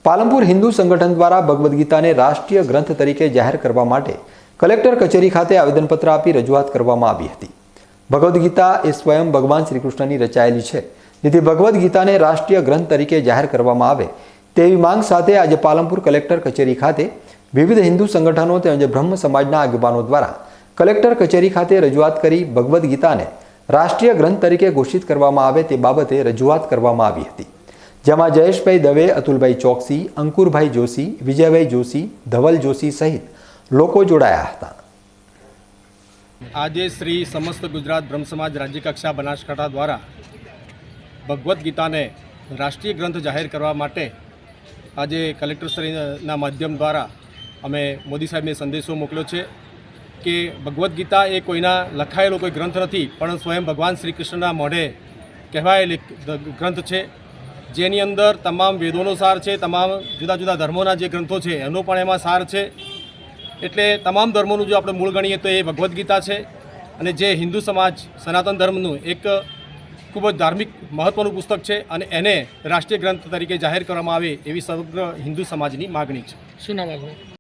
પાલનપુર હિન્દુ સંગઠન દ્વારા ભગવદ્ ગીતાને રાષ્ટ્રીય ગ્રંથ તરીકે જાહેર કરવા માટે કલેક્ટર કચેરી ખાતે આવેદનપત્ર આપી રજૂઆત કરવામાં આવી હતી। ભગવદ્ ગીતા એ સ્વયં ભગવાન શ્રી કૃષ્ણની રચાયેલી છે, જેથી ભગવદ્ ગીતાને રાષ્ટ્રીય ગ્રંથ તરીકે જાહેર કરવામાં આવે તેવી માંગ સાથે આજે પાલનપુર કલેક્ટર કચેરી ખાતે વિવિધ હિન્દુ સંગઠનો તેમજ બ્રહ્મ સમાજના આગેવાનો દ્વારા કલેક્ટર કચેરી ખાતે રજૂઆત કરી ભગવદ્ ગીતાને રાષ્ટ્રીય ગ્રંથ તરીકે ઘોષિત કરવામાં આવે તે બાબતે રજૂઆત કરવામાં આવી હતી, જેમાં જયેશભાઈ દવે, અતુલભાઈ ચોકસી, અંકુરભાઈ જોશી, વિજયભાઈ જોશી, ધવલ જોશી સહિત લોકો જોડાયા હતા। આજે શ્રી સમસ્ત ગુજરાત બ્રહ્મ સમાજ રાજ્ય કક્ષા બનાસકાંઠા દ્વારા ભગવદ્ ગીતાને રાષ્ટ્રીય ગ્રંથ જાહેર કરવા માટે આજે કલેક્ટરશ્રીના માધ્યમ દ્વારા અમે મોદી સાહેબને સંદેશો મોકલ્યો છે કે ભગવદ્ ગીતા એ કોઈના લખાયેલો કોઈ ગ્રંથ નથી, પણ સ્વયં ભગવાન શ્રી કૃષ્ણના મોઢે કહેવાયેલી ગ્રંથ છે, જેની અંદર તમામ વેદોનો સાર છે, તમામ જુદા જુદા ધર્મોના જે ગ્રંથો છે એનો પણ એમાં સાર છે। એટલે તમામ ધર્મોનું જો આપણે મૂળ ગણીએ તો એ ભગવદ્ ગીતા છે, અને જે હિન્દુ સમાજ સનાતન ધર્મનું એક ખૂબ જ ધાર્મિક મહત્ત્વનું પુસ્તક છે, અને એને રાષ્ટ્રીય ગ્રંથ તરીકે જાહેર કરવામાં આવે એવી સમગ્ર હિન્દુ સમાજની માગણી છે। શું નામ આપનું?